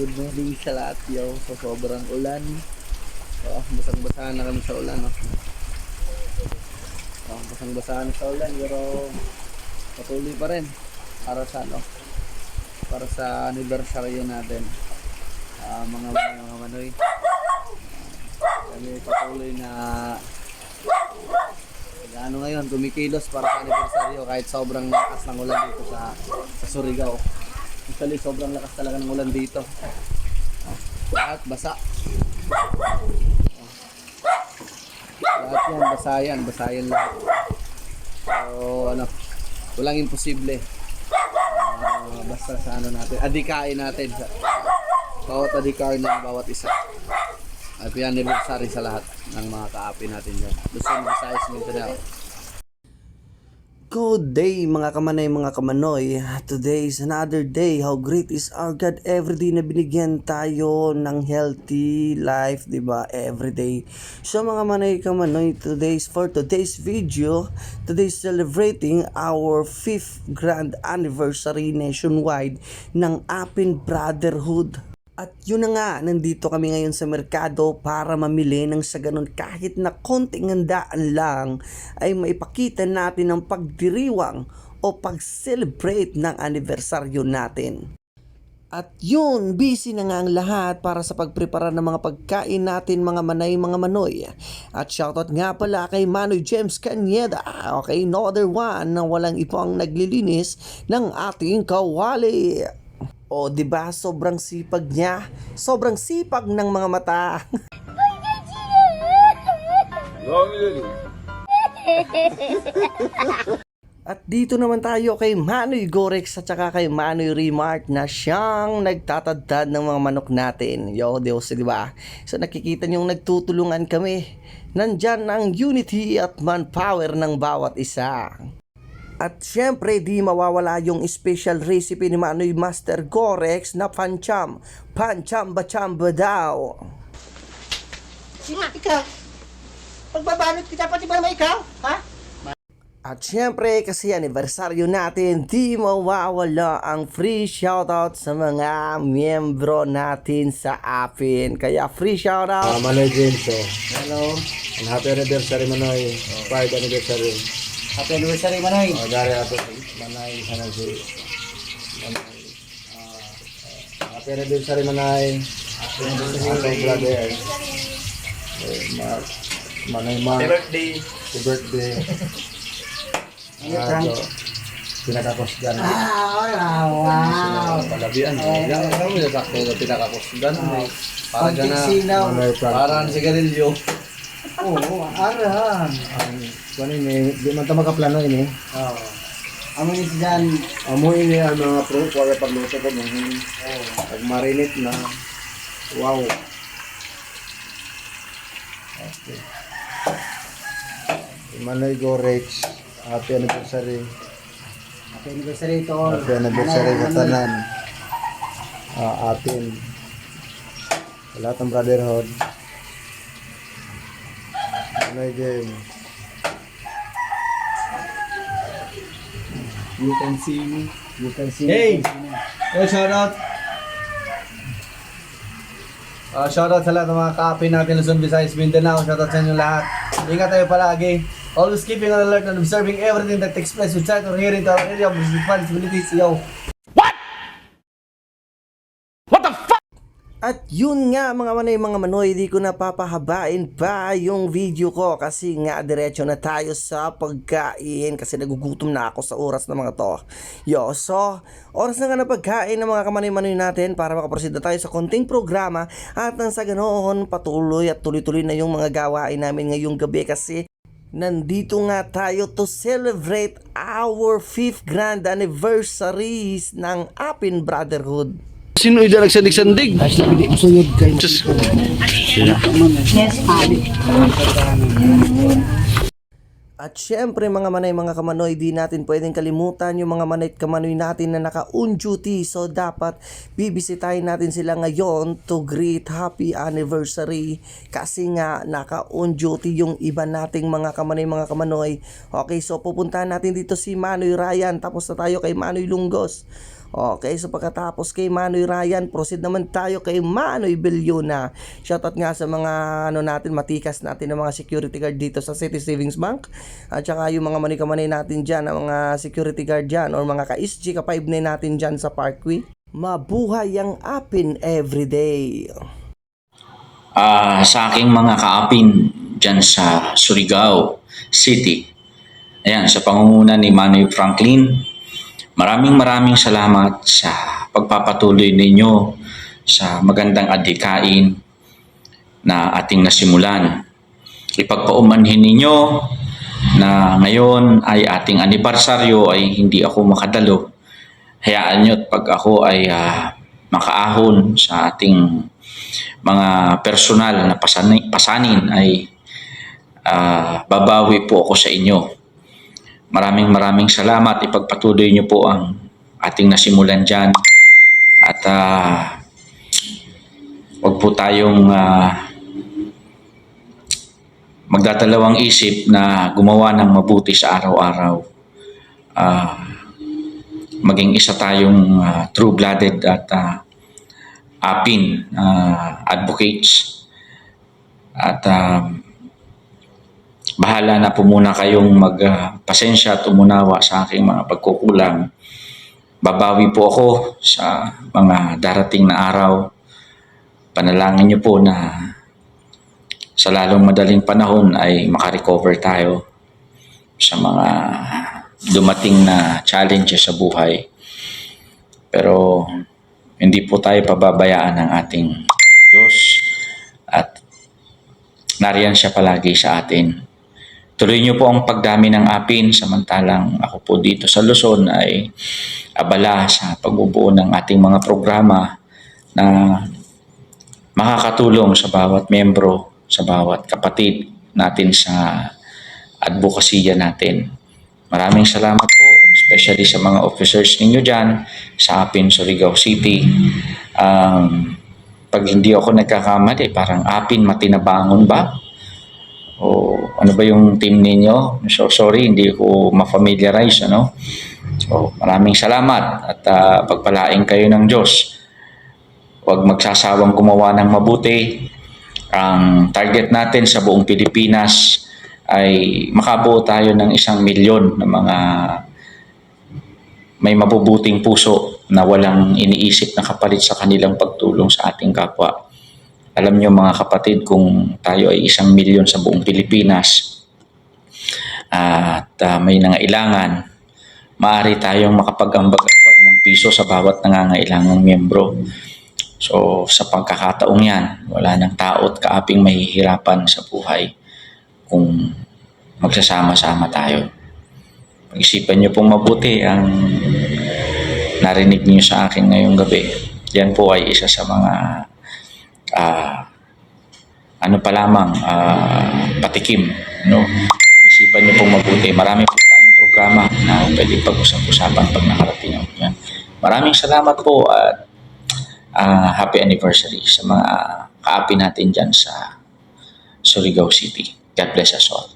good morning sa lahat yo. So sobrang ulan. So basang-basahan na kami sa ulan, no. So basang-basahan sa ulan pero patuloy pa rin para sa para sa anniversary natin. Mga manoy. Kami patuloy na ngayon kumikilos para sa anniversary kahit sobrang lakas ng ulan dito sa Surigao. Actually, sobrang lakas talaga ng ulan dito. Lahat basa. Lahat yan, basayan lahat. So, walang imposible. Basta sa natin, adikain natin. Bawat adikain ng bawat isa. Happy anniversary sa lahat ng mga kaapi natin dyan. Luzon, Visayas, Mindanao. Good day mga kamanay, mga kamanoy. Today is another day. How great is our God. Everyday na binigyan tayo ng healthy life, diba? Everyday. So mga manay kamanoy, for today's video, today is celebrating our 5th grand anniversary nationwide ng Apin Brotherhood. At yun na nga, nandito kami ngayon sa merkado para mamili ng sa ganun kahit na konting handaan lang ay maipakita natin ang pagdiriwang o pag-celebrate ng anibersaryo natin. At yun, busy na nga ang lahat para sa pagprepara ng mga pagkain natin mga manay, mga manoy. At shoutout nga pala kay Manoy James Cañeda, okay, no other one na walang ipang naglilinis ng ating kawali. O diba, sobrang sipag niya. Sobrang sipag ng mga mata. At dito naman tayo kay Manoy Gorex at saka kay Manoy Remart na siyang nagtatadtad ng mga manok natin. Yo, Diyos, diba? So nakikita niyong nagtutulungan kami. Nandyan ang unity at manpower ng bawat isa. At syempre di mawawala yung special recipe ni Manoy Master Gorex na pancham. Panchamba-chamba daw. Ikaw, pagbabalot kita pati ba naman ikaw? Ha? At syempre kasi anibersaryo natin, di mawawala ang free shoutout sa mga miyembro natin sa Apin. Kaya free shoutout. Manoy James, Hello. and happy anniversary Manoy. 5th anniversary. Happy anniversary, Manoy. Dari ato Manoy sana si Manoy. Happy anniversary Manoy. Happy anniversary brother. Manoy Mark. Happy birthday. Happy birthday. Pinakakusgan. Wow. Palabian. Yan mo yung sakto na pinakakusgan. Para Konting na, sinaw. parang sigarilyo. Oo, aran. Ano ini? Di man ta makaplano ini. Oo. Amo ni dyan. Amo ini ang mga pro para pagluto ko ng pag marinate na. Wow. Okay. Manoy Gorex, happy anniversary. Happy anniversary to all. Happy anniversary sa tanan. Atin. Sa lahat ng brotherhood. Manoy James. You can see me. You can see Hey! Oh, shoutout! Shoutout sa lahat ng mga kaapi natin Luzon, Visayas, Mindanao. Shoutout sa inyo lahat. Ingat tayo palagi. Always keeping on alert and observing everything that takes place with sight or hearing to our area of responsibilities. Yo! At yun nga mga manay, mga manoy, di ko napapahabain pa yung video ko kasi nga diretso na tayo sa pagkain kasi nagugutom na ako sa oras na mga to. Yo, so oras na nga na pagkain ng mga kamanay-manoy natin para makaproceed na tayo sa konting programa at nang sa ganoon patuloy at tuloy-tuloy na yung mga gawain namin ngayong gabi kasi nandito nga tayo to celebrate our 5th grand anniversaries ng Apin Brotherhood. Sino yung nagsandig-sandig? Suyod kayo. At syempre mga manay, mga kamanoy, di natin pwedeng kalimutan yung mga manay at kamanoy natin na naka-on duty. So dapat bibisitahin natin sila ngayon to greet happy anniversary. Kasi nga naka-on duty yung iba nating mga kamanay, mga kamanoy. Okay, so pupuntahan natin dito si Manoy Ryan. Tapos na tayo kay Manoy Lunggos. Okay, so pagkatapos kay Manoy Ryan, proceed naman tayo kay Manoy Belluna. Shoutout nga sa mga natin, matikas natin ng mga security guard dito sa City Savings Bank. At saka yung mga manikamanay natin dyan, ang mga security guard dyan, or mga ka-SG, ka-5-9 natin dyan sa Parkway. Mabuhay ang apin everyday. Sa aking mga kaapin dyan sa Surigao City. Ayan, sa pangunguna ni Manoy Franklin, maraming salamat sa pagpapatuloy ninyo sa magandang adhikain na ating nasimulan. Ipagpaumanhin ninyo na ngayon ay ating anibersaryo ay hindi ako makadalo. Hayaan nyo at pag ako ay makaahon sa ating mga personal na pasanin ay babawi po ako sa inyo. Maraming salamat. Ipagpatuloy niyo po ang ating nasimulan dyan. At wag po tayong magdadalawang isip na gumawa ng mabuti sa araw-araw. Maging isa tayong true-blooded at apin advocates. At bahala na po muna kayong magpasensya at umunawa sa aking mga pagkukulang. Babawi po ako sa mga darating na araw. Panalangin niyo po na sa lalong madaling panahon ay makarecover tayo sa mga dumating na challenges sa buhay. Pero hindi po tayo pababayaan ng ating Diyos at nariyan siya palagi sa atin. Tuloy niyo po ang pagdami ng apin samantalang ako po dito sa Luzon ay abala sa pagbubuo ng ating mga programa na makakatulong sa bawat membro, sa bawat kapatid natin sa advokasya natin. Maraming salamat po, especially sa mga officers ninyo dyan sa Apin, Surigao City. Pag hindi ako nagkakamali, parang Apin Matinabangon ba? O ano ba yung team ninyo? So sorry, hindi ko ma-familiarize, ano? So maraming salamat at pagpalain kayo ng Diyos. Huwag magsasawang gumawa ng mabuti. Ang target natin sa buong Pilipinas ay makabuo tayo ng 1 milyon na mga may mabubuting puso na walang iniisip na kapalit sa kanilang pagtulong sa ating kapwa. Alam niyo mga kapatid, kung tayo ay 1 milyon sa buong Pilipinas at may nangailangan, maaari tayong makapag-ambag-ambag ng piso sa bawat nangangailangang miyembro. So sa pagkakataong yan, wala nang tao at kaaping mahihirapan sa buhay kung magsasama-sama tayo. Pag-isipan niyo pong mabuti ang narinig niyo sa akin ngayong gabi. Yan po ay isa sa mga patikim, no? Isipan niyo pong mabuti. Marami po tayong programa na pwede pag-usap-usapan pag nakarating ako yan. Maraming salamat po at happy anniversary sa mga kaapi natin dyan sa Surigao City. God bless us all.